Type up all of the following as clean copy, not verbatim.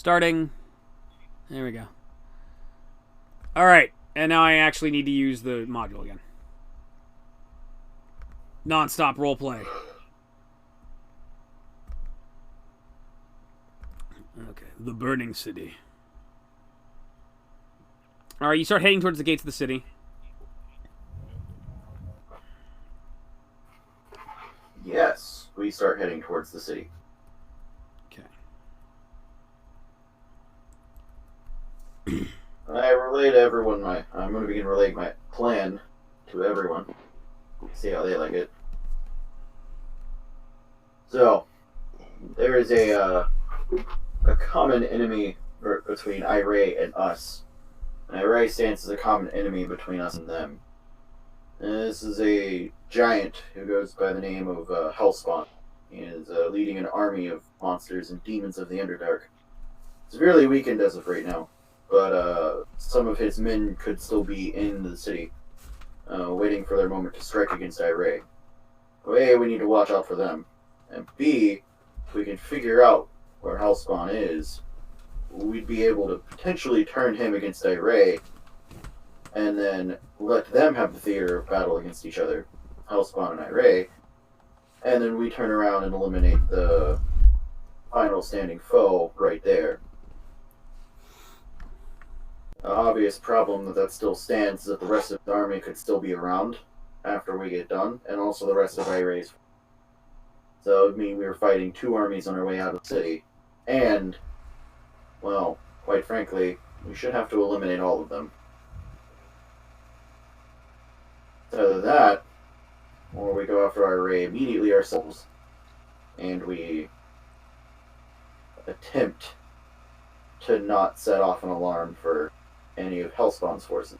Starting. There we go. Alright, and now I actually need to use the module again. Non-stop roleplay. Okay, the Burning City. Alright, you start heading towards the gates of the city. Yes, we start heading towards the city. Okay. I relay to everyone I'm going to begin relaying my plan to everyone. See how they like it. So, there is a common enemy between Iray and us. And Iray stands as a common enemy between us and them. And this is a giant who goes by the name of Hellspawn. He is leading an army of monsters and demons of the Underdark. Severely weakened as of right now, but some of his men could still be in the city, waiting for their moment to strike against Iray. A, we need to watch out for them, and B, if we can figure out where Hellspawn is, we'd be able to potentially turn him against Iray, and then let them have the theater of battle against each other, Hellspawn and Iray, and then we turn around and eliminate the final standing foe right there. The obvious problem that still stands is that the rest of the army could still be around after we get done, and also the rest of Iray's. So it would mean we were fighting two armies on our way out of the city, and, well, quite frankly, we should have to eliminate all of them. Either that, or we go after Iray immediately ourselves, and we attempt to not set off an alarm for any of Hellspawn's forces.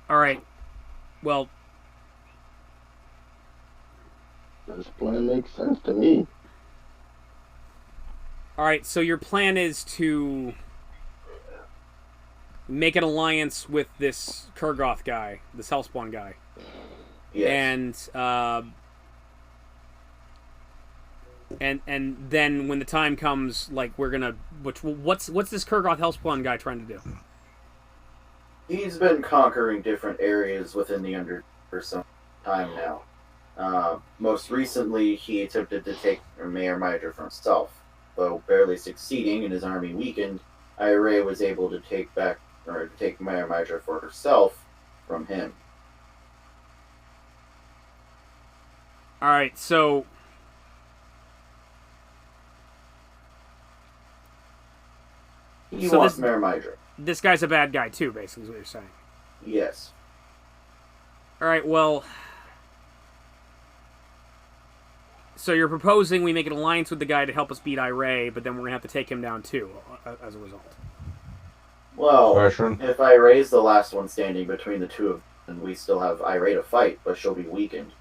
Alright. Well... This plan makes sense to me. Alright, so your plan is to make an alliance with this Kurgoth guy, this Hellspawn guy. Yes. And then when the time comes, like, we're gonna... What's this Kurgoth Hellspawn guy trying to do? He's been conquering different areas within the Underdark for some time now. Most recently, he attempted to take Mayor Mydra for himself. Though barely succeeding and his army weakened, Iray was able to take Mayor Mydra for herself from him. Alright, so... He wants Mayor Mydra. This guy's a bad guy too, basically, is what you're saying. Yes. Alright, well... So you're proposing we make an alliance with the guy to help us beat Iray, but then we're going to have to take him down too, as a result. Well, Question. If Iray's the last one standing between the two of them, we still have Iray to fight, but she'll be weakened.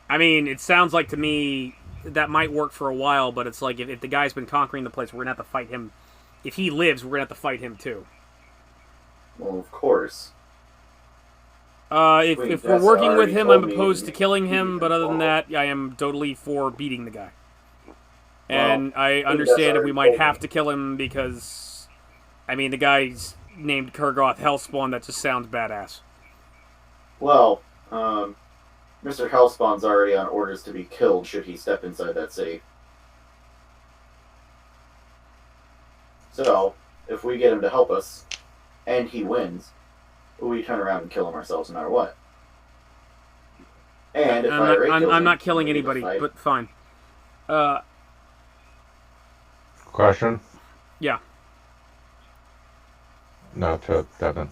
I mean, it sounds like to me that might work for a while, but it's like if the guy's been conquering the place, we're going to have to fight him. If he lives, we're going to have to fight him too. Well, of course. If we're working with him, I'm opposed to killing him, but other than that, I am totally for beating the guy. And I understand if we might have to kill him because, I mean, the guy's named Kurgoth Hellspawn, that just sounds badass. Well, Mr. Hellspawn's already on orders to be killed should he step inside that city. So, if we get him to help us, and he wins, we turn around and kill him ourselves no matter what. And if I'm not killing anybody, but fine. Question? Yeah. No, to Devdan.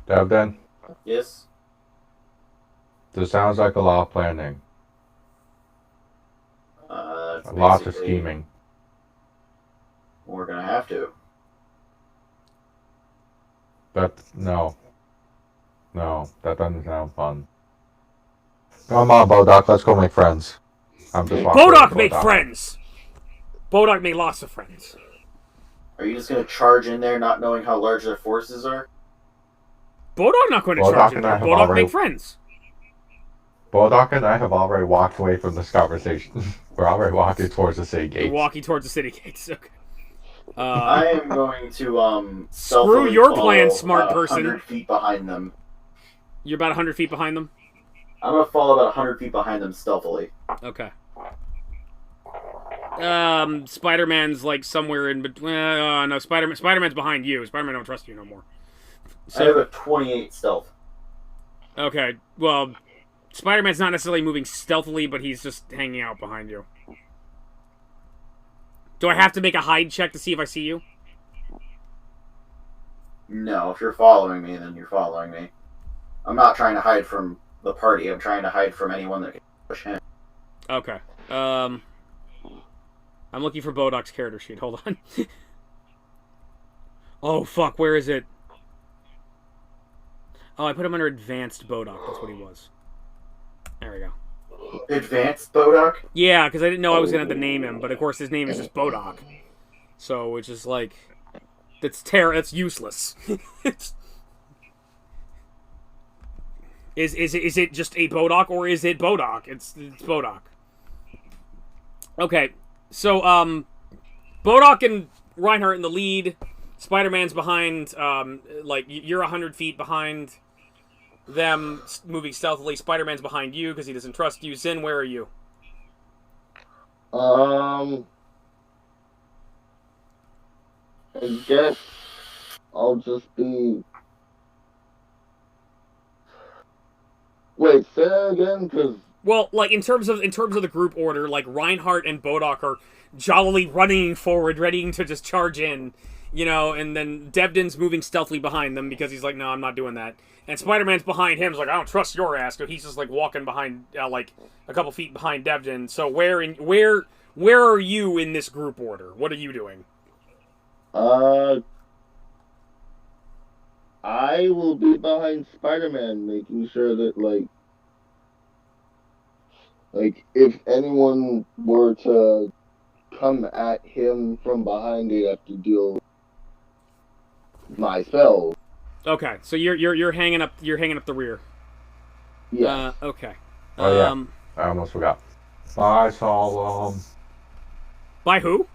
Devdan, Yes? this sounds like a lot of planning. That's Lots of basically- scheming. We're gonna have to. No, that doesn't sound fun. Come on, Bodok, let's go make friends. I'm just walking Bodok with make friends! Bodok made lots of friends. Are you just gonna charge in there not knowing how large their forces are? Bodok not going to Bodok charge him. and I have Bodok already- make friends. Bodok and I have already walked away from this conversation. We're already walking towards the city gates. You're walking towards the city gates. Okay. I am going to Screw your plan, follow smart about person. 100 feet behind them. You're about 100 feet behind them? I'm going to follow about 100 feet behind them stealthily. Okay. Spider-Man's like somewhere in between. No, Spider-Man's behind you. Spider-Man don't trust you no more. So, I have a 28 stealth. Okay, well, Spider-Man's not necessarily moving stealthily, but he's just hanging out behind you. Do I have to make a hide check to see if I see you? No, if you're following me, then you're following me. I'm not trying to hide from the party. I'm trying to hide from anyone that can push him. Okay. I'm looking for Bodok's character sheet. Hold on. Oh, fuck. Where is it? Oh, I put him under Advanced Bodok. That's what he was. There we go. Advanced Bodok? Yeah, because I didn't know I was going to have to name him, but of course his name is just Bodok. So, it's just like... That's useless. Is it just a Bodok, or is it Bodok? It's Bodok. Okay, so, Bodok and Reinhardt in the lead. Spider-Man's behind, like, you're 100 feet behind them, moving stealthily. Spider-Man's behind you, because he doesn't trust you. Zin, where are you? I guess I'll just be... Wait, say that again, because... Well, like, in terms of the group order, like, Reinhardt and Bodok are jollily running forward, ready to just charge in, you know, and then Devdan's moving stealthily behind them because he's like, no, I'm not doing that. And Spider-Man's behind him, is like, I don't trust your ass, so he's just, like, walking behind, like, a couple feet behind Devdan. So where are you in this group order? What are you doing? I will be behind Spider-Man, making sure that, like, if anyone were to come at him from behind, they'd have to deal with myself. Okay, so you're hanging up the rear. Yeah. Okay. Oh, yeah. I almost forgot. I saw, By who?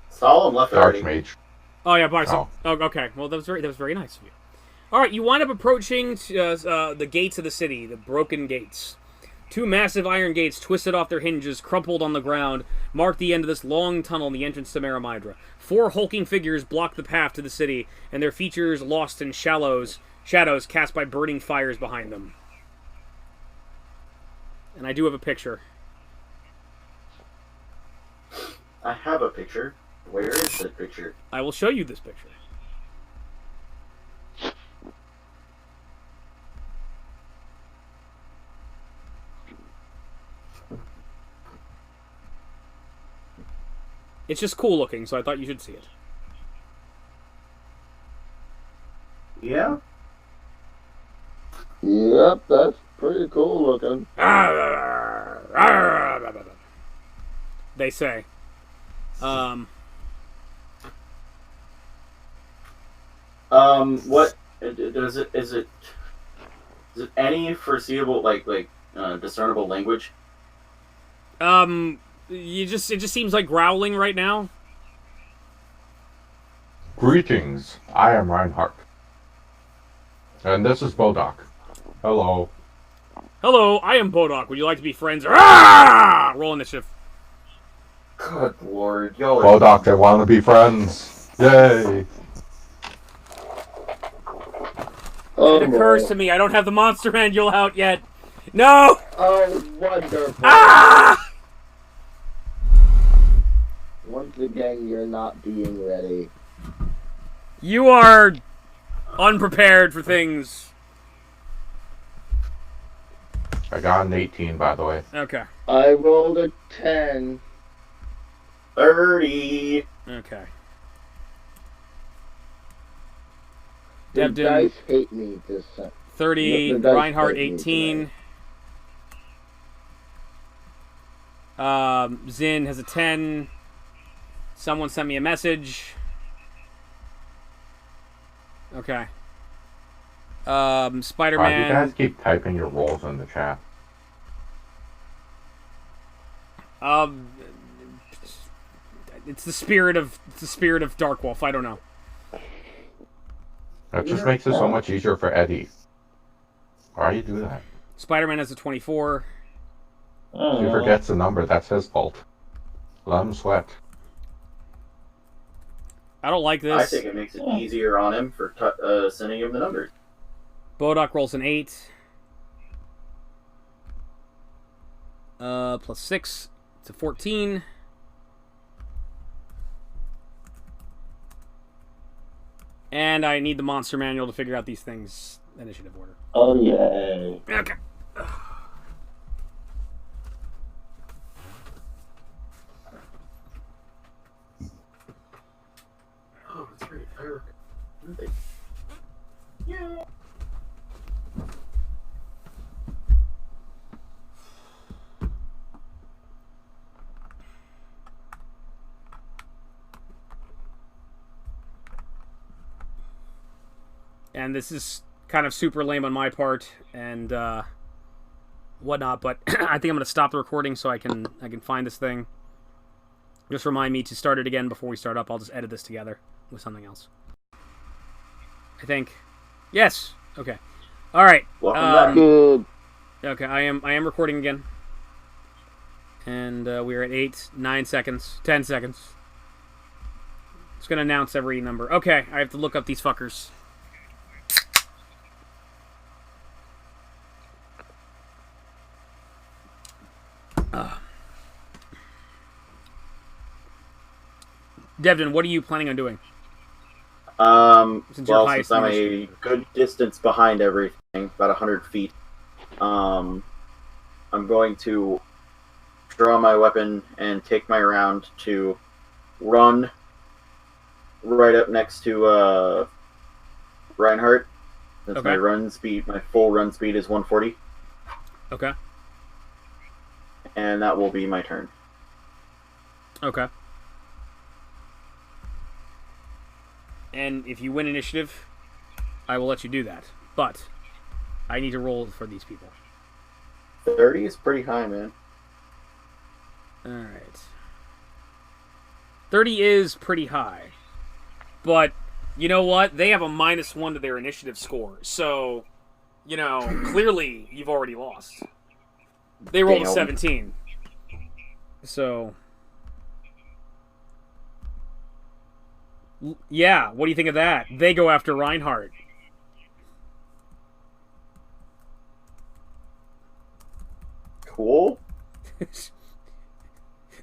Solemn left already. Archmage. Oh yeah, by some. Oh, okay. Well, that was very nice of you. All right, you wind up approaching the gates of the city, the broken gates. Two massive iron gates, twisted off their hinges, crumpled on the ground, mark the end of this long tunnel in the entrance to Maramidra. 4 hulking figures block the path to the city, and their features lost in shadows cast by burning fires behind them. And I do have a picture. I have a picture. Where is the picture? I will show you this picture. It's just cool looking, so I thought you should see it. Yeah? Yep, that's pretty cool looking. They say. What is it any foreseeable like discernible language? It just seems like growling right now. Greetings, I am Reinhardt. And this is Bodok. Hello. Hello, I am Bodok. Would you like to be friends? Roll initiative. Good lord, y'all are... Bodok, I want to be friends. Yay. Oh, It occurs to me I don't have the monster manual out yet. No! Oh, wonderful. Ah! Once again, you're not being ready. You are unprepared for things. I got an 18, by the way. Okay. I rolled a 10. 30. Okay. The Devdan, dice hate me this time. 30. The dice Reinhardt, hate me 18. Zin has a 10. Someone sent me a message. Okay. Wow, you Spider-Man. guys keep typing your rolls in the chat. It's the spirit of Darkwolf. I don't know. That just makes it so much easier for Eddie. Why do you do that? Spider-Man has a 24. If he forgets the number, that's his fault. Let him sweat. I don't like this. I think it makes it easier on him for sending him the numbers. Bodok rolls an 8. Plus 6. It's a 14. And I need the monster manual to figure out these things. Initiative order. Oh, yay. Okay. Oh, that's right. Yeah. And this is kind of super lame on my part and whatnot, but I think I'm going to stop the recording so I can find this thing. Just remind me to start it again before we start up. I'll just edit this together with something else. I think. Yes. Okay. All right. Welcome back. Good. Okay, I am recording again. And we're at 8, 9 seconds, 10 seconds. It's going to announce every number. Okay, I have to look up these fuckers. Devdan, what are you planning on doing? Since I'm a good distance behind everything, about 100 feet, I'm going to draw my weapon and take my round to run right up next to Reinhardt. That's okay. My run speed. My full run speed is 140. Okay. And that will be my turn. Okay. And if you win initiative, I will let you do that. But I need to roll for these people. 30 is pretty high, man. Alright. 30 is pretty high. But, you know what? They have a -1 to their initiative score. So, you know, clearly you've already lost. They rolled a 17. So... yeah, what do you think of that? They go after Reinhardt. Cool.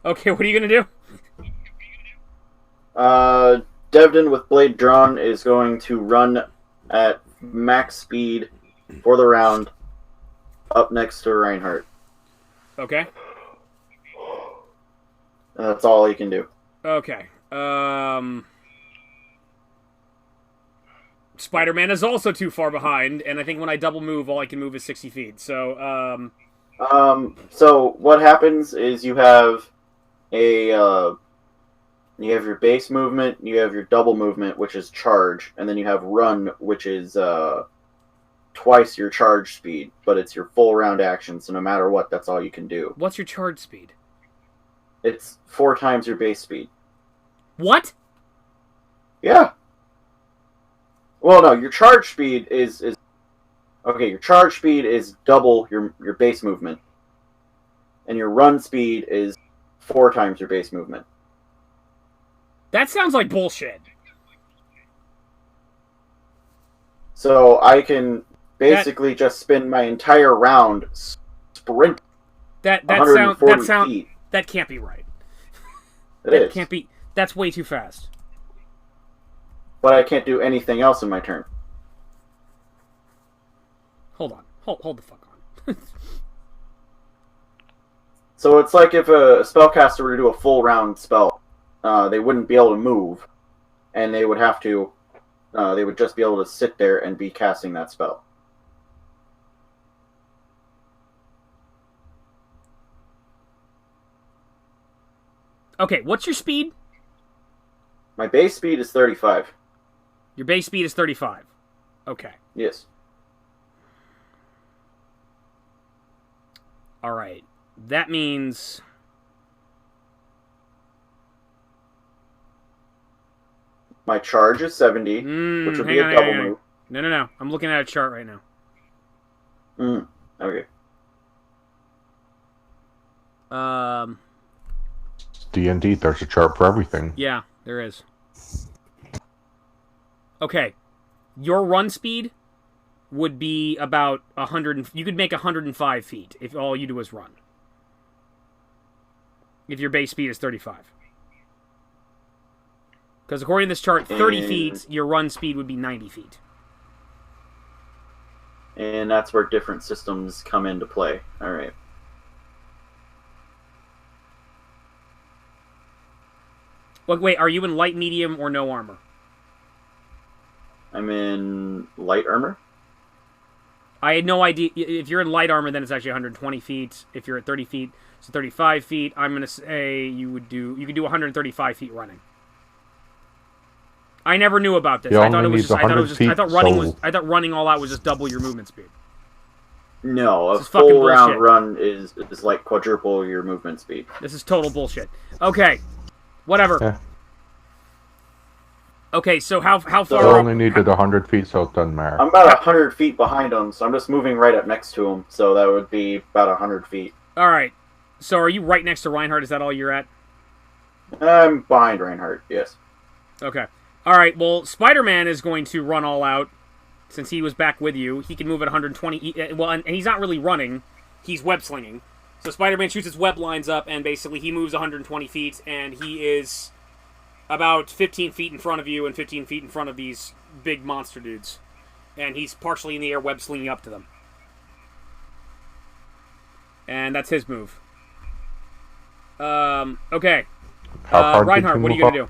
Okay, what are you going to do? Devdan with blade drawn is going to run at max speed for the round up next to Reinhardt. Okay. And that's all he can do. Okay. Spider-Man is also too far behind, and I think when I double move, all I can move is 60 feet. So, So what happens is you have your base movement, you have your double movement, which is charge, and then you have run, which is twice your charge speed, but it's your full round action. So no matter what, that's all you can do. What's your charge speed? It's 4 times your base speed. What? Yeah. Well, no, your charge speed is okay. Your charge speed is double your base movement, and your run speed is 4 times your base movement. That sounds like bullshit. So I can basically just spend my entire round sprint. That feet. That can't be right. It can't be. That's way too fast. But I can't do anything else in my turn. Hold on. Hold the fuck on. So it's like if a spellcaster were to do a full round spell, they wouldn't be able to move, and they would have to. They would just be able to sit there and be casting that spell. Okay, what's your speed? My base speed is 35. Your base speed is 35. Okay. Yes. All right. That means My charge is 70, which would be a double move. No. I'm looking at a chart right now. Okay. D&D, there's a chart for everything. Yeah, there is. Okay. Your run speed would be about 100. You could make 105 feet if all you do is run. If your base speed is 35. Because according to this chart, 30 feet, your run speed would be 90 feet. And that's where different systems come into play. All right. Wait, are you in light, medium, or no armor? I'm in light armor. I had no idea. If you're in light armor, then it's actually 120 feet. If you're at 30 feet, it's 35 feet. I'm going to say you could do 135 feet running. I never knew about this. I thought running all out was just double your movement speed. No, a full round run is like quadruple your movement speed. This is total bullshit. Okay, whatever. Yeah. Okay, so how far? I only needed 100 feet, so it doesn't matter. I'm about 100 feet behind him, so I'm just moving right up next to him. So that would be about 100 feet. All right. So are you right next to Reinhardt? Is that all you're at? I'm behind Reinhardt. Yes. Okay. All right. Well, Spider-Man is going to run all out since he was back with you. He can move at 120. Well, and he's not really running; he's web slinging. So Spider-Man shoots his web lines up, and basically he moves 120 feet, and he is about 15 feet in front of you and 15 feet in front of these big monster dudes. And he's partially in the air, web slinging up to them. And that's his move. Okay. Reinhardt, what are you going to do?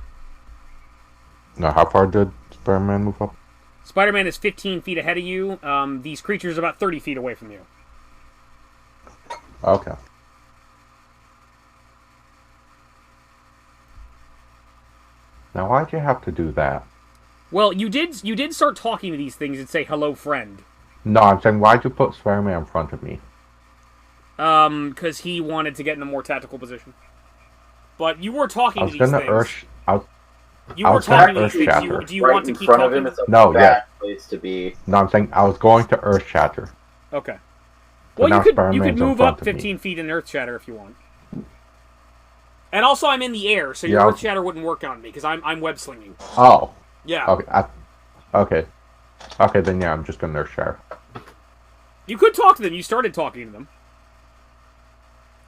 No, how far did Spider-Man move up? Spider-Man is 15 feet ahead of you. These creatures are about 30 feet away from you. Okay. Now, why'd you have to do that? Well, you did start talking to these things and say, hello, friend. No, I'm saying, why'd you put Spider-Man in front of me? Because he wanted to get in a more tactical position. But you were talking to these things. You were talking to these things. Do you want to keep talking? No, yeah. Place to be. No, I'm saying I was going to Earth Shatter. Okay. Well, you could move up 15 feet in Earth Shatter if you want. And also, I'm in the air, so your Earth Shatter wouldn't work on me because I'm web slinging. Oh. Yeah. Okay. Okay. Okay, then yeah, I'm just gonna Earth Shatter. You could talk to them. You started talking to them,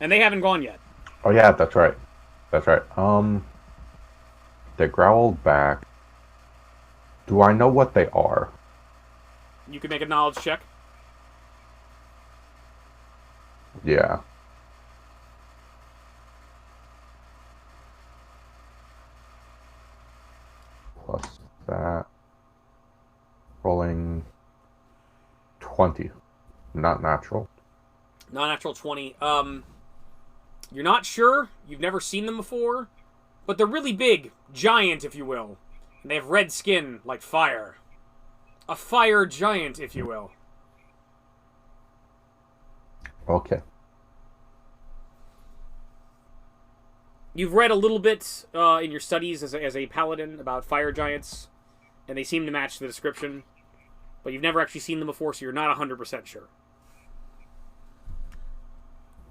and they haven't gone yet. Oh yeah, that's right. That's right. They growled back. Do I know what they are? You can make a knowledge check. Yeah. Plus that. Rolling 20. Not natural. Not natural 20. You're not sure. You've never seen them before. But they're really big. Giant, if you will. And they have red skin, like fire. A fire giant, if you will. Okay. You've read a little bit in your studies as a paladin about fire giants, and they seem to match the description, but you've never actually seen them before, so you're not 100% sure.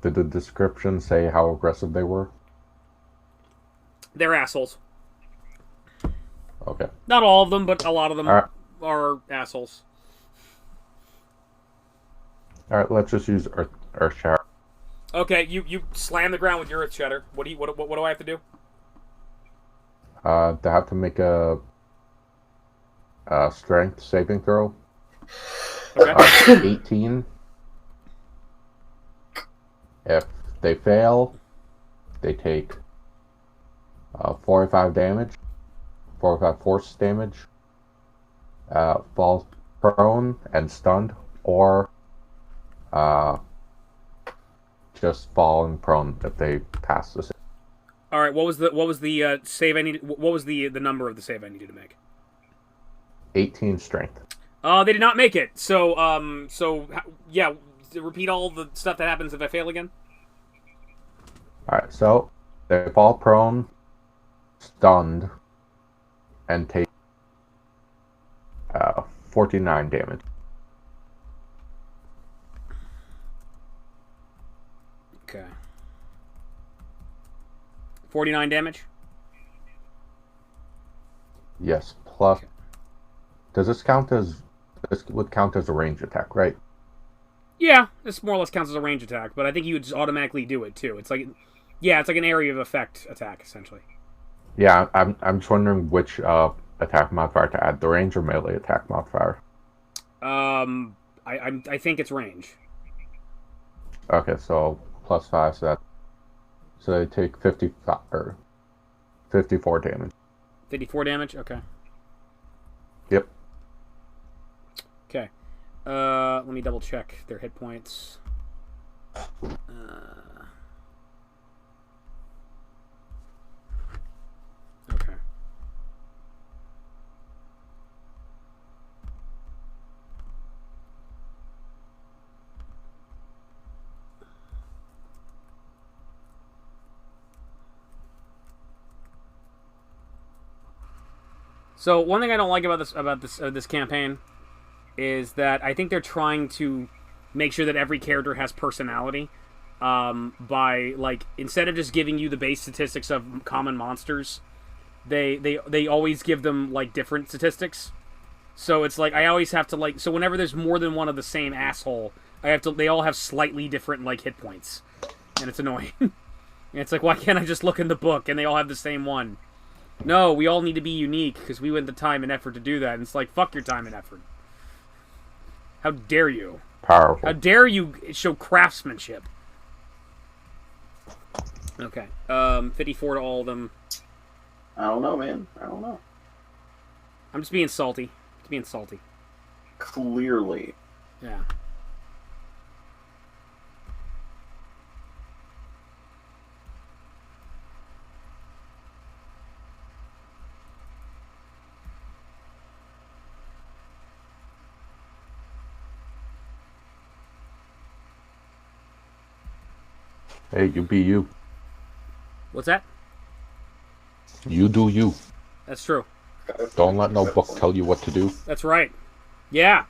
Did the description say how aggressive they were? They're assholes. Okay. Not all of them, but a lot of them are assholes. Alright, let's just use Earth Shatter. Okay, you slam the ground with your Earth Shatter. What do I have to do? They have to make a strength saving throw. Okay. 18. If they fail, they take 45 damage. 45 force damage. Falls prone and stunned, or just falling prone if they pass the save. All right. What was the save I needed? What was the number of the save I needed to make? 18 strength. They did not make it. So yeah. Repeat all the stuff that happens if I fail again. All right. So they fall prone, stunned, and take 49 damage. Okay. 49 damage? Yes, plus... Okay. Does this count as... This would count as a range attack, right? Yeah, this more or less counts as a range attack, but I think you would just automatically do it, too. It's like... Yeah, it's like an area of effect attack, essentially. Yeah, I'm just wondering which attack modifier to add, the range or melee attack modifier. I think it's range. Okay, so plus 5, so they take 55 or 54 damage. 54 damage? Okay. Yep. Okay. Let me double check their hit points. Okay. So one thing I don't like about this campaign is that I think they're trying to make sure that every character has personality. By like instead of just giving you the base statistics of common monsters, they always give them like different statistics. So it's like I always have to like so whenever there's more than one of the same asshole, they all have slightly different like hit points, and it's annoying. And it's like why can't I just look in the book and they all have the same one? No, we all need to be unique because we went the time and effort to do that. And it's like, fuck your time and effort. How dare you? Powerful. How dare you show craftsmanship? Okay. 54 to all of them. I don't know, man. I don't know. I'm just being salty. Just being salty. Clearly. Yeah. Hey, you be you. What's that? You do you. That's true. Don't let no book tell you what to do. That's right. Yeah.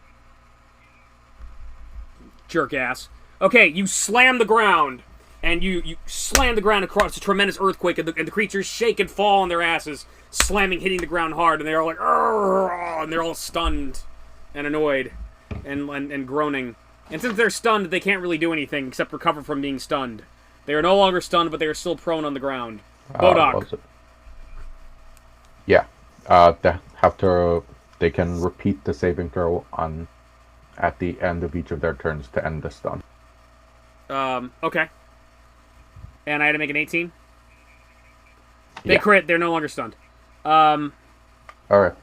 Jerk ass. Okay, you slam the ground. And you slam the ground across a tremendous earthquake, and the creatures shake and fall on their asses, slamming, hitting the ground hard, and they're all like, "Argh!" And they're all stunned and annoyed and groaning. And since they're stunned, they can't really do anything except recover from being stunned. They are no longer stunned, but they are still prone on the ground. Bodok. Yeah. They can repeat the saving throw at the end of each of their turns to end the stun. Okay. And I had to make an 18? They Yeah. crit, they're no longer stunned. Alright.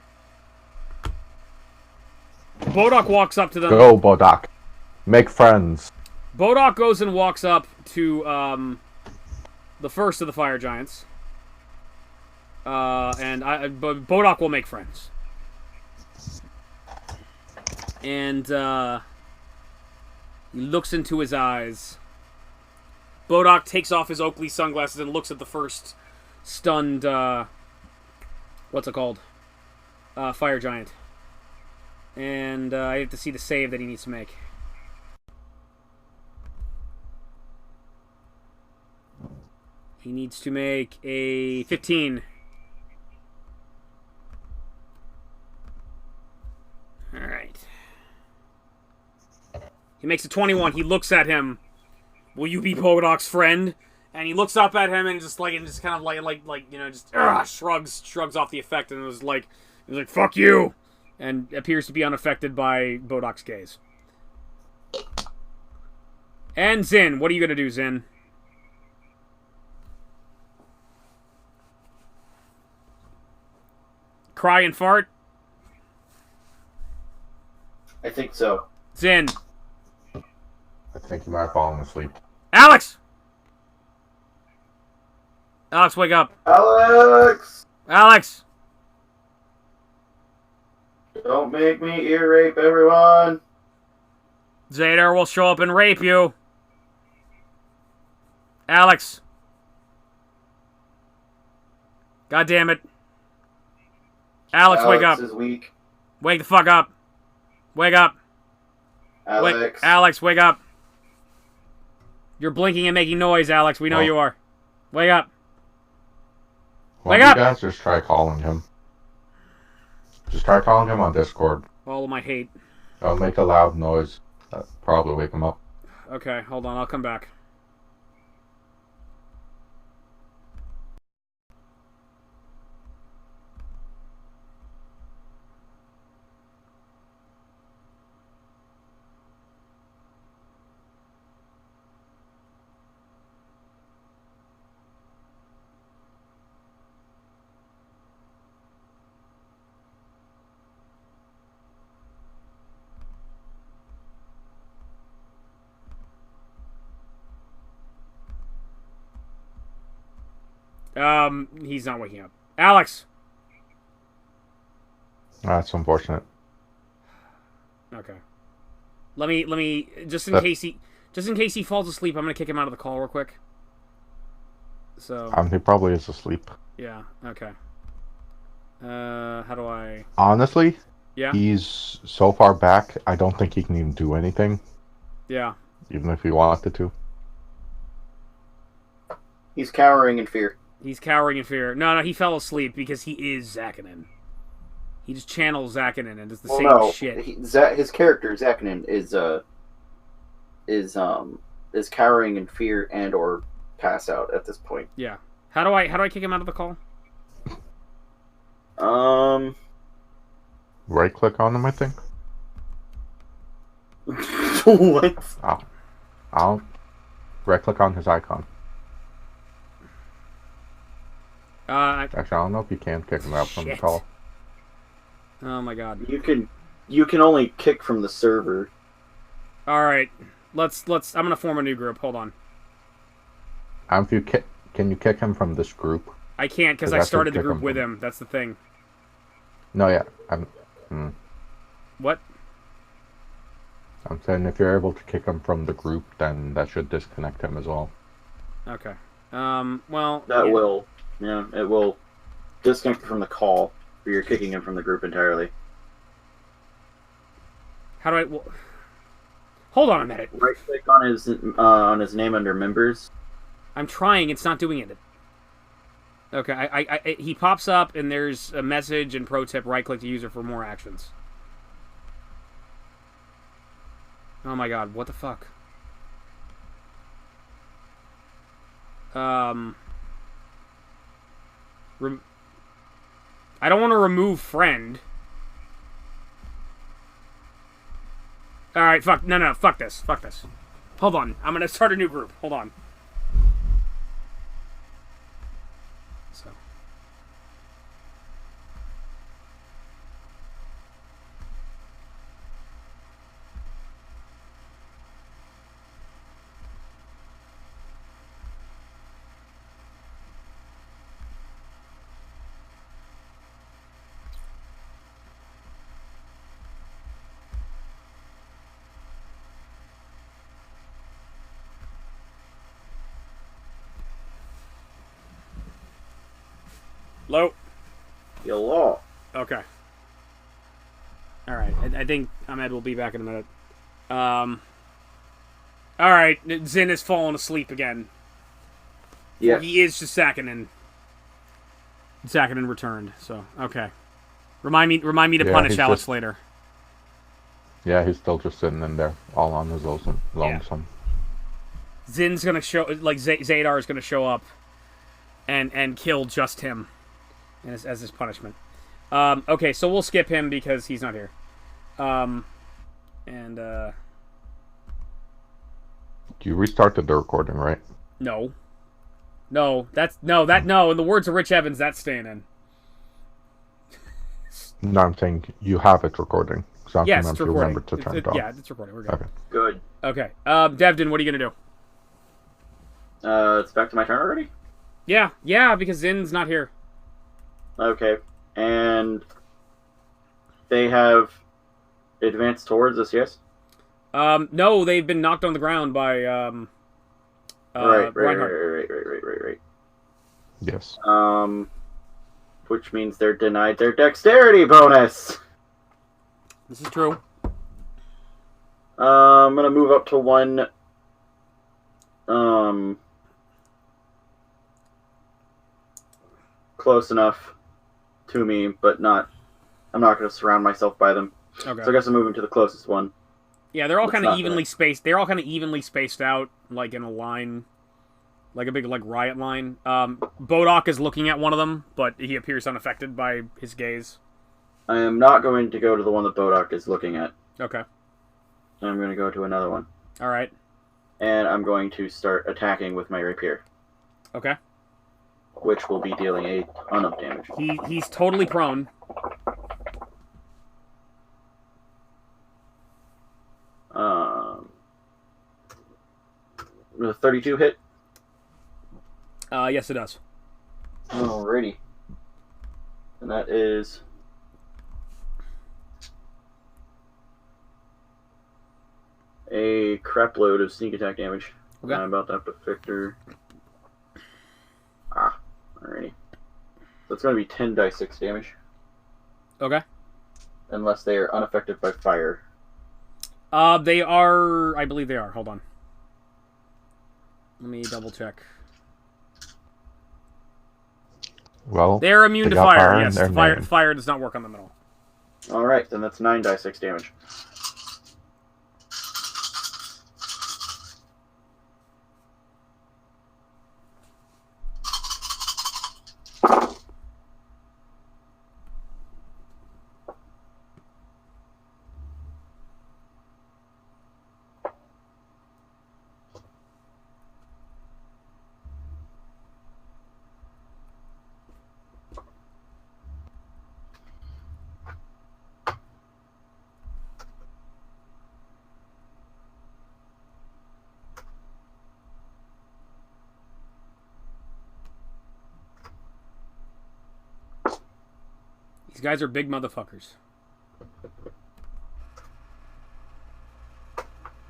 Bodok walks up to them. Go, Bodok. Make friends. Bodok goes and walks up to the first of the fire giants. And Bodok will make friends. And he looks into his eyes. Bodok takes off his Oakley sunglasses and looks at the first stunned, what's it called? Fire giant. And I have to see the save that he needs to make. He needs to make a 15. Alright. He makes a 21. He looks at him. Will you be Bodok's friend? And he looks up at him and just kind of like you know, just shrugs off the effect, and was like fuck you, and appears to be unaffected by Bodok's gaze. And Zin, what are you gonna do, Zin? Cry and fart? I think so. Zin. I think you might have fallen asleep. Alex! Alex, wake up. Alex! Alex! Don't make me ear rape everyone! Zadar will show up and rape you. Alex. God damn it. Alex, wake up. Is weak. Wake the fuck up. Wake up. Alex. Alex, wake up. You're blinking and making noise, Alex. We know you are. Wake up. Well, Wake up! You guys just try calling him. Just try calling him on Discord. All of my hate. I'll make a loud noise. That'll probably wake him up. Okay, hold on. I'll come back. He's not waking up. Alex! That's unfortunate. Okay. Let me just in case he falls asleep, I'm gonna kick him out of the call real quick. So He probably is asleep. yeah, okay. How do I Honestly, yeah? he's so far back, I don't think he can even do anything, Yeah. even if he wanted to. He's cowering in fear. He's cowering in fear. No, he fell asleep because he is Zakanin. He just channels Zakanin and does the same shit. His character Zakanin is cowering in fear and or pass out at this point. Yeah. How do I kick him out of the call? Right click on him, I think. What? I'll right click on his icon. Actually, I don't know if you can kick him out from the call. Oh my god. You can only kick from the server. All right. Let's I'm going to form a new group. Hold on. If you can you kick him from this group? I can't cuz I started the group with him. That's the thing. No, yeah. What? I'm saying if you're able to kick him from the group, then that should disconnect him as well. Okay. Well, That will. Yeah, it will disconnect from the call, or you're kicking him from the group entirely. How do I... Well, hold on a minute. Right click on his name under members. I'm trying. It's not doing it. Okay, he pops up, and there's a message and pro tip, right-click the user for more actions. Oh my god, what the fuck? I don't want to remove friend. Alright, fuck. No, fuck this. Fuck this. Hold on. I'm going to start a new group. Hold on. So. Low. Hello. Okay. Alright, I think Ahmed will be back in a minute. Alright, Zin has fallen asleep again. Yeah. He is just Zakanin. Zakanin returned, so, okay. Remind me to punish Alex later. Yeah, he's still just sitting in there, all on his lonesome. Yeah. Zin's gonna show, like, Zadar is gonna show up and kill just him as his punishment. Okay, so we'll skip him because he's not here. You restarted the recording, right? No. No, in the words of Rich Evans, that's staying in. No, I'm saying you have it recording. So Yes, it's recording. Remember to turn it off. Yeah, it's recording. We're good. Okay. Good. Okay. Devdan, what are you gonna do? It's back to my turn already? Yeah, because Zin's not here. Okay. And they have advanced towards us, yes? No, they've been knocked on the ground by Reinhardt. Right. Yes. Which means they're denied their dexterity bonus. This is true. I'm gonna move up to one. Close enough to me, but not. I'm not gonna surround myself by them. Okay. So I guess I'm moving to the closest one. Yeah, they're all It's kind of not evenly that. spaced. They're all kind of evenly spaced out, like in a line, like a big like riot line. Bodok is looking at one of them, but he appears unaffected by his gaze. I am not going to go to the one that Bodok is looking at. Okay. I'm going to go to another one. All right. And I'm going to start attacking with my rapier, Okay. which will be dealing a ton of damage. He's totally prone. With a 32 hit. Yes, it does. Alrighty. And that is a crap load of sneak attack damage. Okay. I'm about to have to Victor. Alrighty. So it's going to be 10 dice 6 damage. Okay. Unless they are unaffected by fire. They are. I believe they are. Hold on. Let me double check. Well, They're immune they to got fire. fire in Yes, their fire. name. Fire does not work on them at all. Alright, then that's 9 dice 6 damage. These guys are big motherfuckers.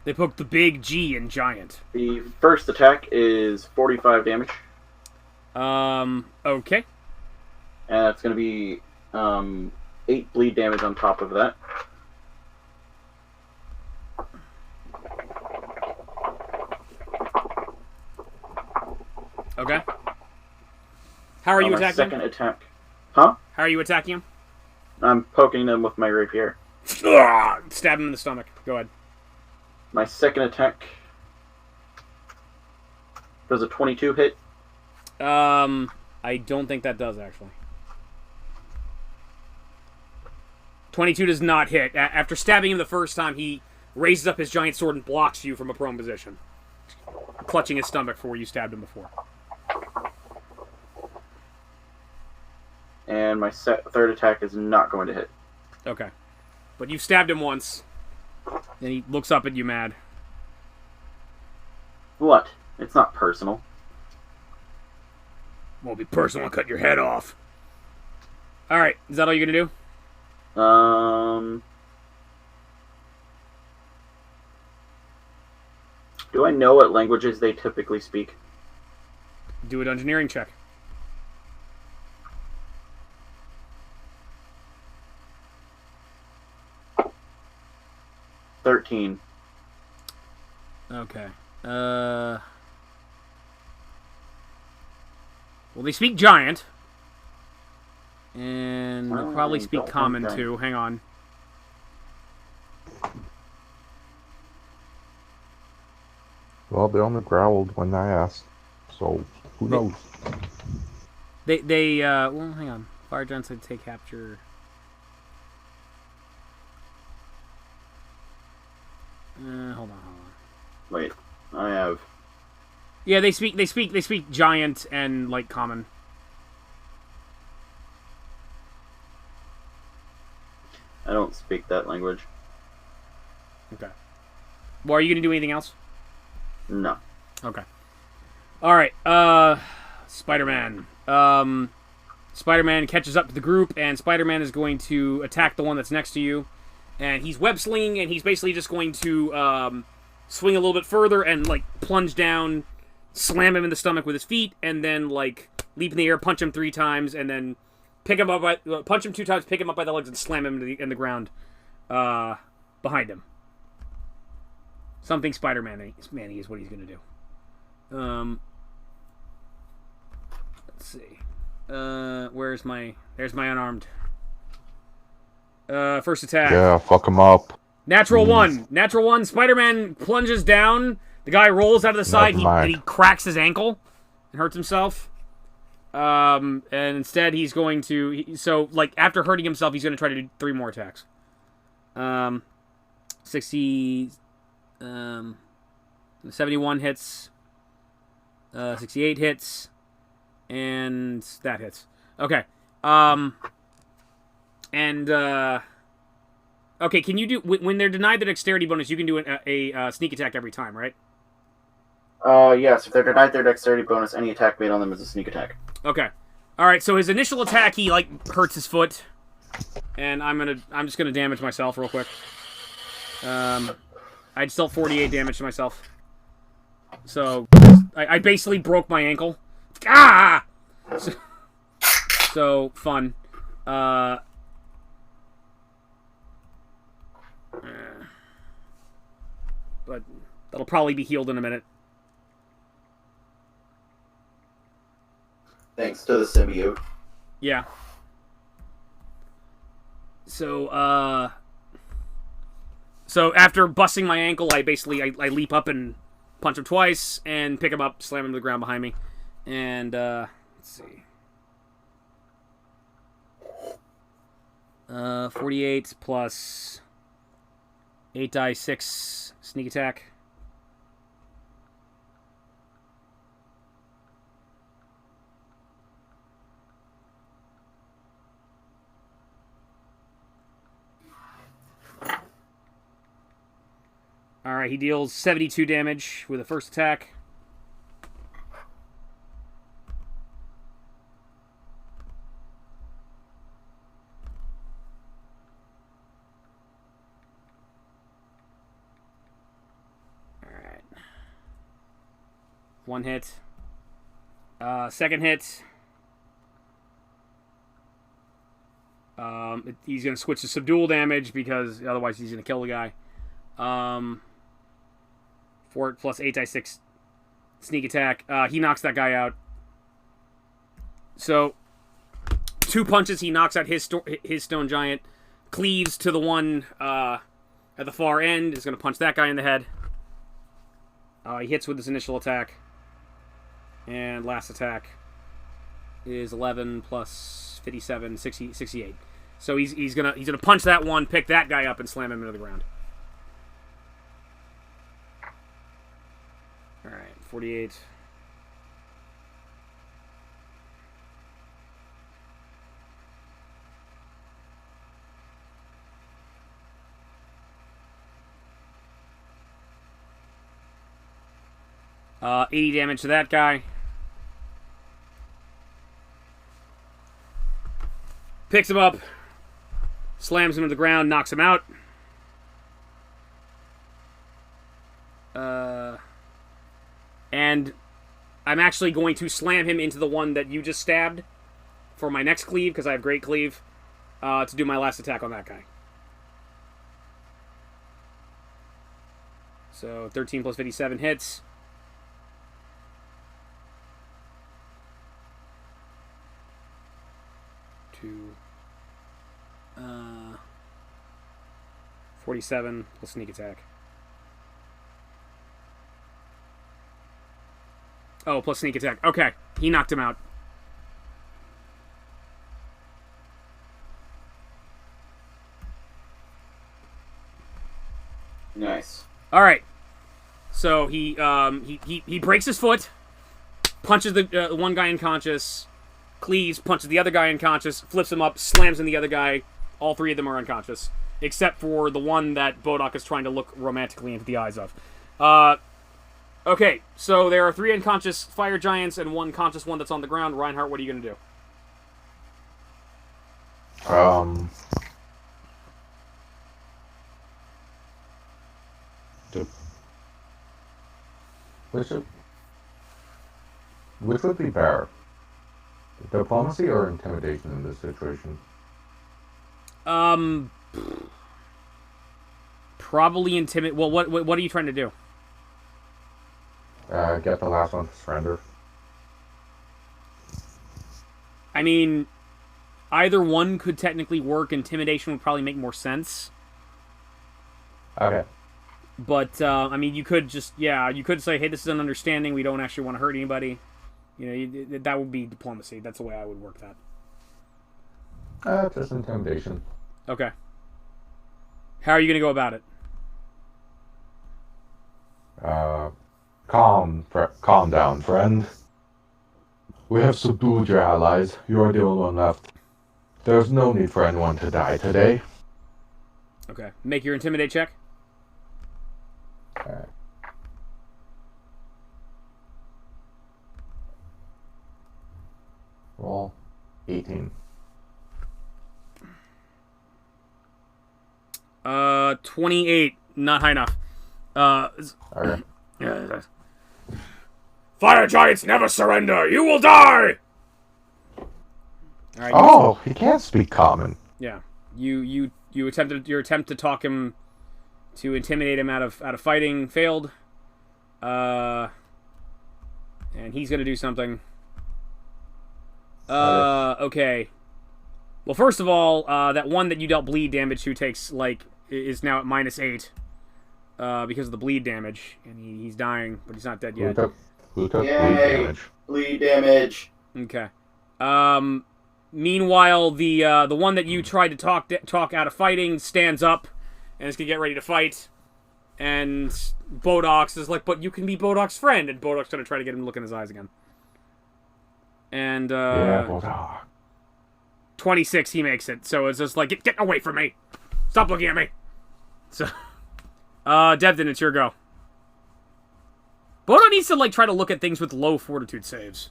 They poked the big G in giant. The first attack is 45 damage. Okay. And it's going to be 8 bleed damage on top of that. Okay. How are you My attacking second him? attack. Huh? How are you attacking him? I'm poking them with my rapier. Stab him in the stomach. Go ahead. My second attack does a 22 hit. I don't think that does, actually. 22 does not hit. After stabbing him the first time, he raises up his giant sword and blocks you from a prone position, clutching his stomach for where you stabbed him before. And my third attack is not going to hit. Okay. But you've stabbed him once, and he looks up at you mad. What? It's not personal. Won't be personal, I'll cut your head off. Alright, is that all you're gonna do? Do I know what languages they typically speak? Do an engineering check. $13. Okay. Well, they speak giant. And they Well, probably I speak don't common, think I- too. Hang on. Well, they only growled when I asked, so who knows? Well, hang on. Fire giants would take capture. Hold on. Wait, I have... Yeah, they speak giant and, like, common. I don't speak that language. Okay. Well, are you gonna do anything else? No. Okay. Alright, Spider-Man. Spider-Man catches up to the group, and Spider-Man is going to attack the one that's next to you. And he's web-slinging, and he's basically just going to swing a little bit further and, like, plunge down, slam him in the stomach with his feet, and then, like, leap in the air, punch him 3 times, and then pick him up punch him 2 times, pick him up by the legs, and slam him in the ground behind him. Something Spider-Man Manny is what he's going to do. Let's see. There's my unarmed. First attack. Yeah, fuck him up. Natural one. Natural one. Spider-Man plunges down. The guy rolls out of the side. And he cracks his ankle and hurts himself. And instead he's going to... So, like, after hurting himself, he's going to try to do 3 more attacks. 71 hits. 68 hits. And that hits. Okay. Okay, can you do... When they're denied the dexterity bonus, you can do a sneak attack every time, right? Yes. If they're denied their dexterity bonus, any attack made on them is a sneak attack. Okay. Alright, so his initial attack, he, like, hurts his foot. And I'm just gonna damage myself real quick. I just dealt 48 damage to myself. So, I basically broke my ankle. Ah! So fun. But that'll probably be healed in a minute. Thanks to the symbiote. Yeah. So, so after busting my ankle, I leap up and punch him twice, and pick him up, slam him to the ground behind me. And, let's see. 48 plus 8 die 6 sneak attack. Alright, he deals 72 damage with the first attack. Alright. 1 hit. Second hit. He's going to switch to subdual damage because otherwise he's going to kill the guy. 4 plus 8 die 6 sneak attack. He knocks that guy out. So, 2 punches, he knocks out his stone giant. Cleaves to the one at the far end. Is going to punch that guy in the head. He hits with his initial attack. And last attack is 11 plus 57, 68. So he's gonna punch that one, pick that guy up, and slam him into the ground. Alright, 48. Uh, 80 damage to that guy. Picks him up, slams him to the ground, knocks him out. And I'm actually going to slam him into the one that you just stabbed for my next cleave, because I have great cleave, to do my last attack on that guy. So 13 plus 57 hits. To 47 plus sneak attack. Oh, plus sneak attack. Okay, he knocked him out. Nice. All right. So he breaks his foot, punches the one guy unconscious, cleaves, punches the other guy unconscious, flips him up, slams in the other guy. All 3 of them are unconscious, except for the one that Bodok is trying to look romantically into the eyes of. Okay, so there are 3 unconscious fire giants and 1 conscious one that's on the ground. Reinhardt, what are you going to do? Which would be better? Diplomacy or intimidation in this situation? probably intimidate. Well, what are you trying to do? Get the last one to surrender. I mean, either one could technically work. Intimidation would probably make more sense. Okay. But, I mean, you could just, you could say, hey, this is an understanding. We don't actually want to hurt anybody. That would be diplomacy. That's the way I would work that. Just intimidation. Okay. How are you going to go about it? Calm down, friend. We have subdued your allies. You are the only one left. There's no need for anyone to die today. Okay. Make your intimidate check. Alright. Roll 18. 28. Not high enough. Okay. Fire giants never surrender. You will die. All right, Oh, he can't speak common. Yeah. You attempted your attempt to talk him to intimidate him out of fighting failed. And he's gonna do something. Okay. Well, first of all, that one that you dealt bleed damage to is now at -8 because of the bleed damage, and he's dying, but he's not dead yet. Who took bleed Yay! damage? Bleed damage. Okay. Meanwhile, the one that you tried to talk out of fighting stands up and is gonna get ready to fight. And Bodox is like, "But you can be Bodok's friend," and Bodok's gonna try to get him to look in his eyes again. And Yeah, Bulldog. 26, he makes it. So it's just like, get away from me! Stop looking at me! So, Devdan, it's your go. Bodok needs to try to look at things with low fortitude saves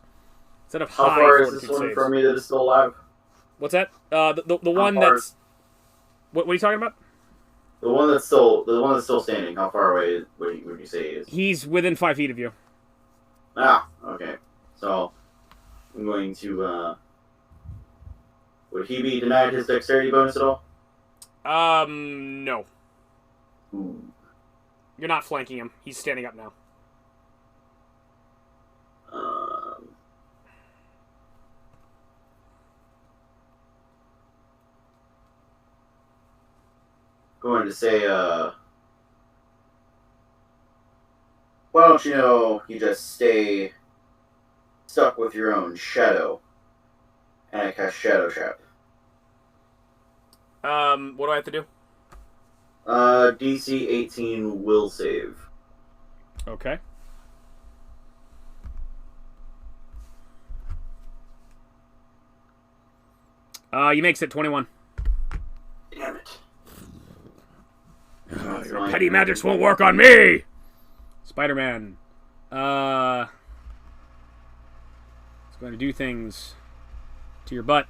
instead of How high far is fortitude this one saves. from me that is still alive? What's that? The one far that's what are you talking about? The one that's still standing. How far away would you say he is? He's within 5 feet of you. Ah, okay. So I'm going to. Would he be denied his dexterity bonus at all? No. Ooh. You're not flanking him. He's standing up now. Going to say, why don't you just stay stuck with your own shadow? And I cast Shadow Trap. What do I have to do? DC 18 will save. Okay. He makes it 21. Damn it. Your petty magics won't work on me! Spider-Man. It's going to do things to your butt.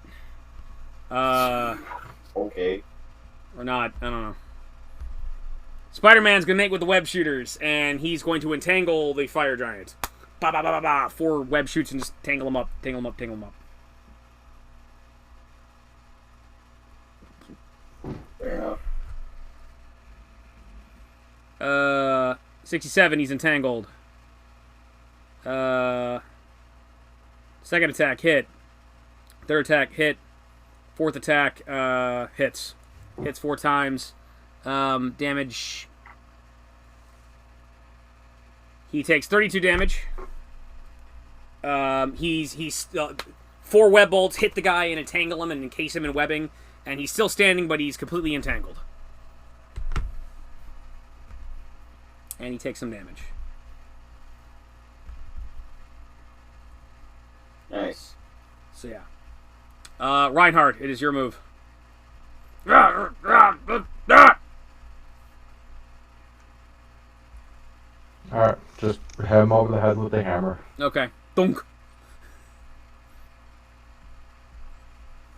Okay. Or not. I don't know. Spider-Man's going to make with the web shooters, and he's going to entangle the fire giant. Ba ba ba ba ba. 4 web shoots and just tangle him up. Tangle him up. Tangle him up. Fair enough. 67, he's entangled. Second attack, hit. Third attack, hit. Fourth attack, hits. Hits 4 times. Damage. He takes 32 damage. He's 4 web bolts hit the guy and entangle him and encase him in webbing. And he's still standing, but he's completely entangled. And he takes some damage. Nice. So yeah. Reinhardt, it is your move. Alright, just hit him over the head with the hammer. Okay. Thunk.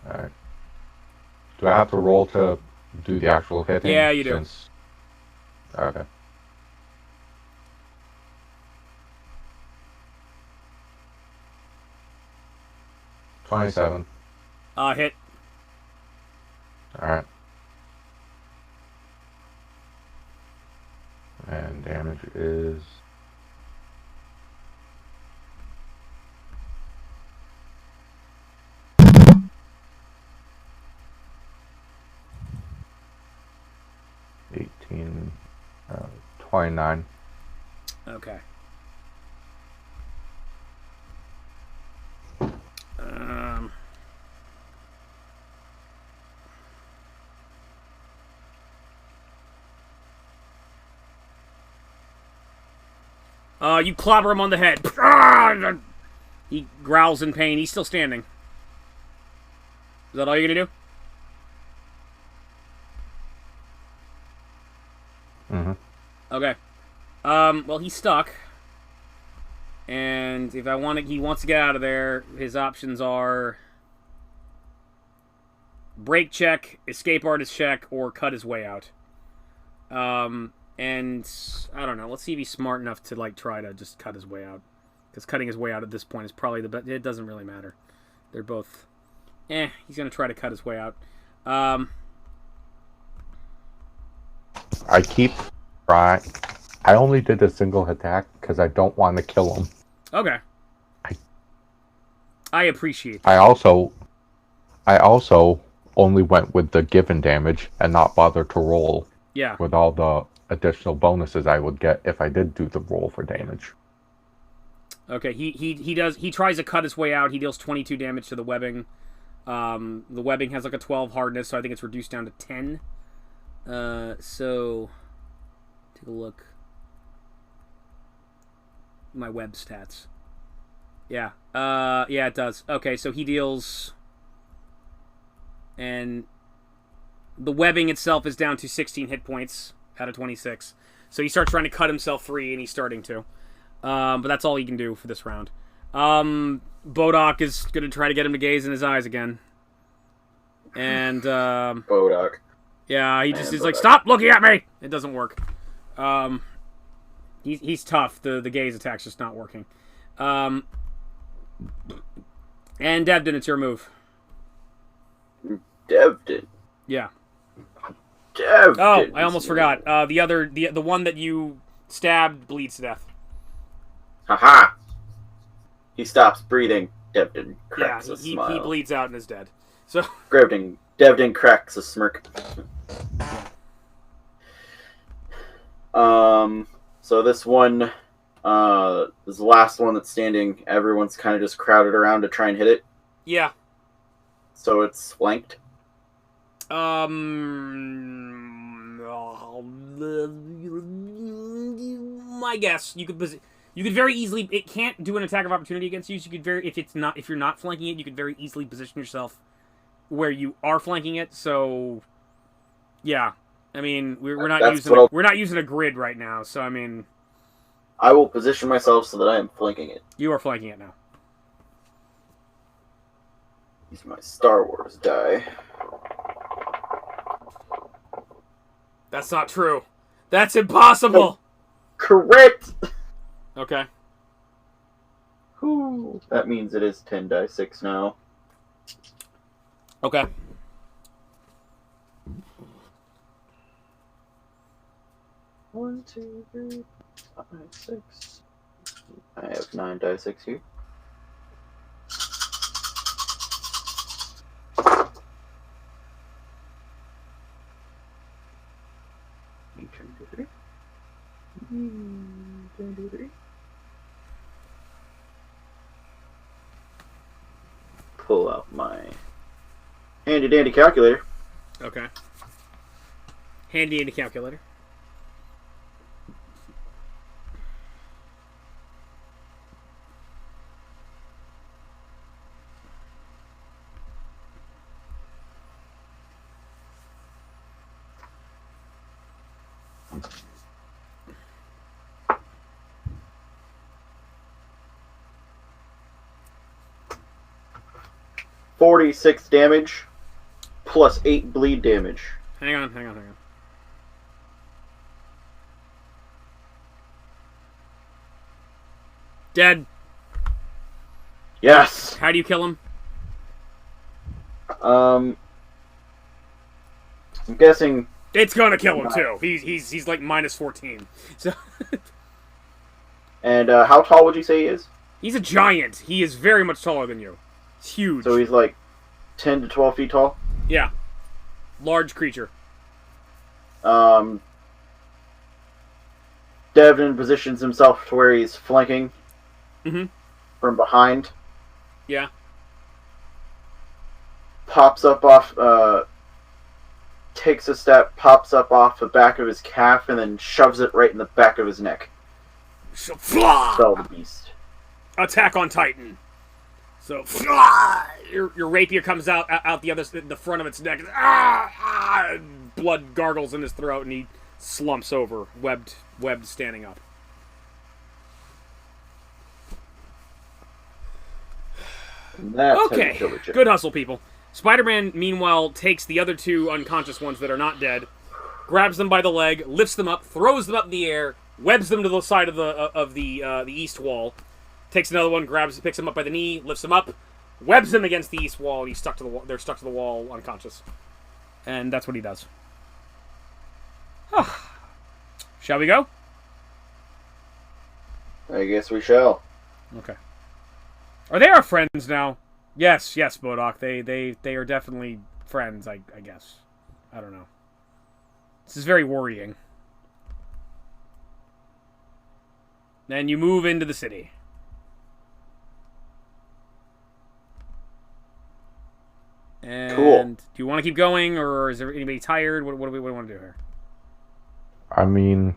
Alright. Do I have to roll to do the actual hitting? Yeah, you do. Okay. $27. Hit. Alright. And damage is... $18, 29. Okay. You clobber him on the head. He growls in pain. He's still standing. Is that all you're gonna do? Mm-hmm. Okay. Well, he's stuck. And if he wants to get out of there, his options are break check, escape artist check, or cut his way out. And I don't know. Let's see if he's smart enough to like try to just cut his way out. Because cutting his way out at this point is probably the best. It doesn't really matter. They're both. He's gonna try to cut his way out. I keep trying. I only did a single attack because I don't want to kill him. Okay. I appreciate that. I also only went with the given damage and not bothered to roll. Yeah. With all the additional bonuses I would get if I did do the roll for damage. Okay, he tries to cut his way out. He deals 22 damage to the webbing. The webbing has like a 12 hardness, so I think it's reduced down to 10. So take a look. My web stats. Yeah. Yeah, it does. Okay, so he deals, and the webbing itself is down to 16 hit points out of 26. So he starts trying to cut himself free, and he's starting to. But that's all he can do for this round. Bodok is going to try to get him to gaze in his eyes again. And, Bodok. Yeah, he's like, stop looking at me! It doesn't work. He's tough. The gaze attack's just not working. And Devdan, it's your move. Devdan. Yeah. Devdan. Oh, I almost forgot. The one that you stabbed bleeds to death. Haha. He stops breathing. Devdan cracks a smile. He bleeds out and is dead. So Devdan cracks a smirk. So this one, is the last one that's standing. Everyone's kind of just crowded around to try and hit it. Yeah. So it's flanked. My guess, you could very easily. It can't do an attack of opportunity against you. So you could if you're not flanking it, you could very easily position yourself where you are flanking it. So, yeah. I mean, we're not using a grid right now, so I mean, I will position myself so that I am flanking it. You are flanking it now. Use my Star Wars die. That's not true. That's impossible. Correct. Okay. Whew. That means it is 10 die 6 now. Okay. One, two, three, 5, 6. I have 9 die 6 here. Pull out my handy dandy calculator. Okay. Handy dandy calculator. $46 damage plus 8 bleed damage. Hang on. Dead. Yes. How do you kill him? I'm guessing It's gonna kill him too. He's like minus 14. So And how tall would you say he is? he's a giant. He is very much taller than you. It's huge. So he's like 10 to 12 feet tall? Yeah. Large creature. Devdan positions himself to where he's flanking from behind. Yeah. Pops up off, takes a step, pops up off the back of his calf, and then shoves it right in the back of his neck. So, Spell the beast. Attack on Titan. So your rapier comes out the front of its neck. And blood gargles in his throat, and he slumps over, webbed standing up. Okay, good hustle, people. Spider-Man, meanwhile, takes the other two unconscious ones that are not dead, grabs them by the leg, lifts them up, throws them up in the air, webs them to the side of the east wall. Takes another one, picks him up by the knee, lifts him up, webs him against the east wall, and he's stuck to the wall. They're stuck to the wall, unconscious, and that's what he does. Shall we go? I guess we shall. Okay. Are they our friends now? Yes, Bodok. They are definitely friends. I guess. I don't know. This is very worrying. Then you move into the city. And cool. Do you want to keep going, or is there anybody tired? What do we want to do here? I mean,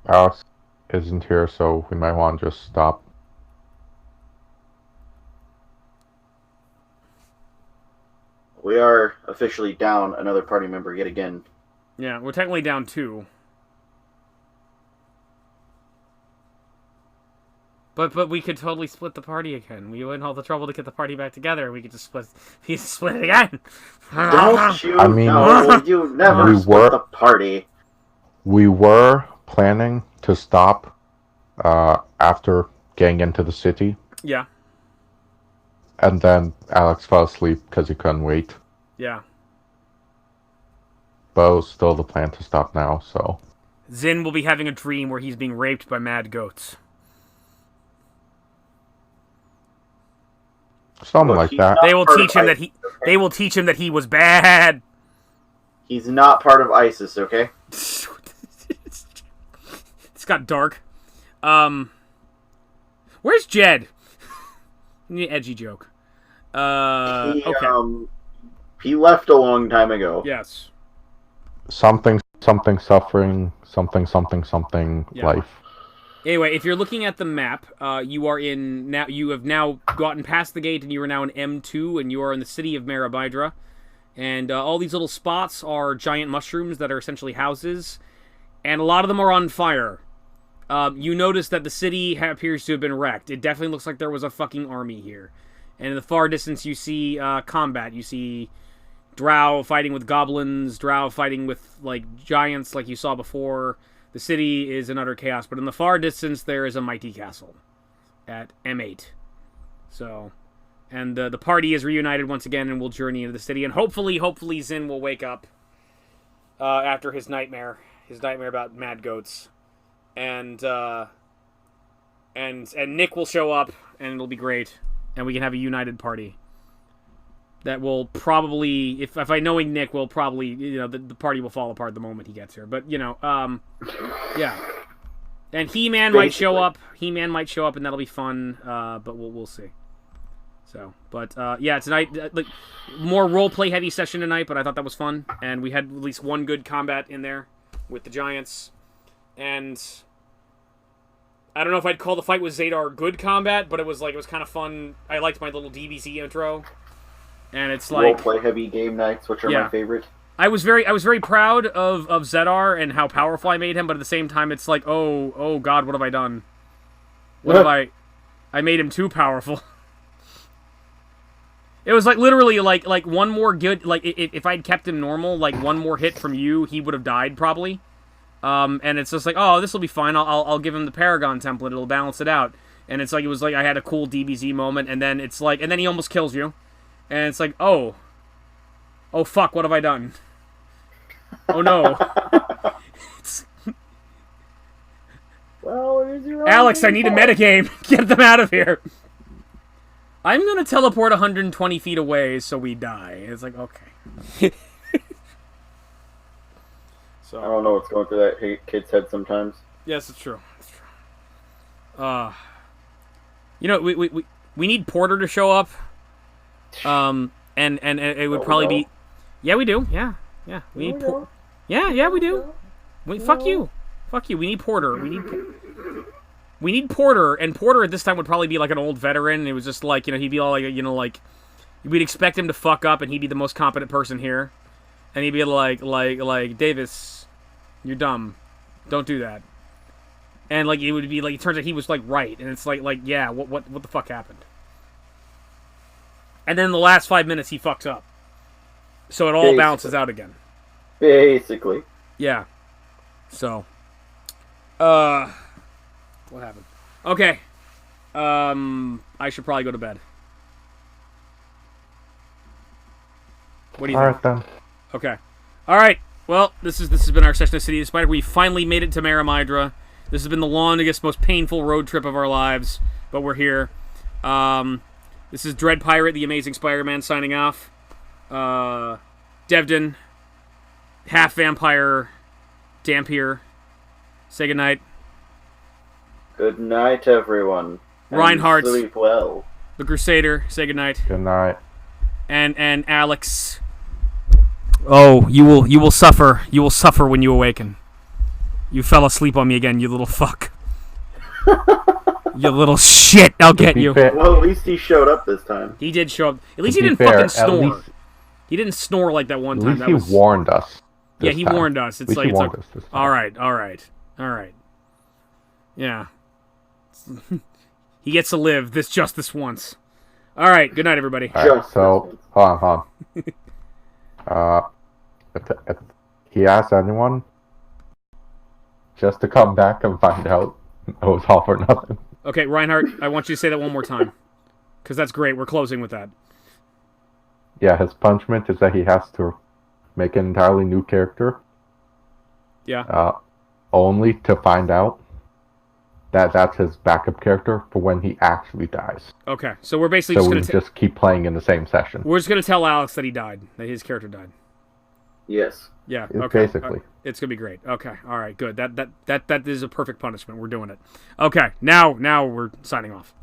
Alex isn't here, so we might want to just stop. We are officially down another party member yet again. Yeah, we're technically down 2. But we could totally split the party again. We went all the trouble to get the party back together. We could just split it again. Don't you I mean, know? You never split the party. We were planning to stop after getting into the city. Yeah. And then Alex fell asleep because he couldn't wait. Yeah. But it was still the plan to stop now, so... Zin will be having a dream where he's being raped by mad goats. Something like that. They will teach him that They will teach him that he was bad. He's not part of ISIS, okay? It's got dark. Where's Jed? Edgy joke. Okay. He left a long time ago. Yes. Something, suffering, something, Yeah. life. Anyway, if you're looking at the map, you have now gotten past the gate, and you are now in M2, and you are in the city of Marabydra. And all these little spots are giant mushrooms that are essentially houses, and a lot of them are on fire. You notice that the city appears to have been wrecked. It definitely looks like there was a fucking army here. And in the far distance, you see combat. You see drow fighting with goblins, drow fighting with, like, giants like you saw before. The city is in utter chaos, but in the far distance, there is a mighty castle at M8. So, and the party is reunited once again and will journey into the city. And hopefully Zin will wake up after his nightmare about mad goats. And Nick will show up, and it'll be great. And we can have a united party. That will probably, if I knowing Nick, will probably, the party will fall apart the moment he gets here. But, yeah. And He-Man might show up. He-Man might show up, and that'll be fun. But we'll see. So, but, yeah, tonight, more role-play heavy session tonight, but I thought that was fun. And we had at least one good combat in there with the Giants. And I don't know if I'd call the fight with Zadar good combat, but it was kind of fun. I liked my little DBZ intro. And it's like role-play heavy game nights, which are my favorite. I was very proud of Zedar and how powerful I made him, but at the same time, it's like, oh God, what have I done? What have I made him too powerful. It was like literally like one more good, like if I'd kept him normal, like one more hit from you, he would have died probably. And it's just like, oh, this will be fine. I'll give him the Paragon template. It'll balance it out. And it's like, it was like I had a cool DBZ moment, and then it's like, and then he almost kills you. And it's like, oh fuck, what have I done? Oh no. Well, it is your own Alex, I need a fault. metagame. Get them out of here. I'm gonna teleport 120 feet away so we die. It's like, okay. I don't know what's going through that kid's head sometimes. Yes, it's true. It's true. You know, we need Porter to show up. And it would probably be. Yeah, we do. Yeah. We need Yeah, we do. Fuck you. We need Porter. We need Porter, and Porter at this time would probably be like an old veteran. It was just like, he'd be all like, like, we'd expect him to fuck up, and he'd be the most competent person here, and he'd be like, Davis, you're dumb, don't do that, and like it would be like, it turns out he was like right, and it's like yeah, what the fuck happened? And then the last 5 minutes he fucks up, so it all balances out again. Basically. Yeah. So. What happened? Okay. I should probably go to bed. What do you think? Alright then. Okay. Alright. Well, this has been our session of City of Spider. We finally made it to Maramidra. This has been the longest, most painful road trip of our lives, but we're here. This is Dread Pirate, the Amazing Spider-Man, signing off. Devdan, half vampire, Dampier. Say goodnight. Good night, everyone. And Reinhardt, sleep well. the Crusader. Say goodnight. Good night. And Alex. Oh, you will suffer. You will suffer when you awaken. You fell asleep on me again, you little fuck. You little shit. I'll get you. Well, at least he showed up this time. He did show up. At least he didn't fucking snore. He didn't snore like that one time. At least he warned us. Yeah, he warned us. It's like, all right. Yeah. He gets to live just this once. All right. Good night, everybody. All right, so hold on. If he asks anyone just to come back and find out, it was all for nothing. Okay, Reinhardt, I want you to say that one more time, because that's great. We're closing with that. Yeah, his punishment is that he has to make an entirely new character. Yeah. Only to find out that that's his backup character for when he actually dies. Okay, so we're basically so just we going just keep playing in the same session. We're just gonna tell Alex that he died, that his character died. Yes. Yeah. It's Okay. basically. It's gonna be great. Okay. All right. Good. That is a perfect punishment. We're doing it. Okay. Now we're signing off.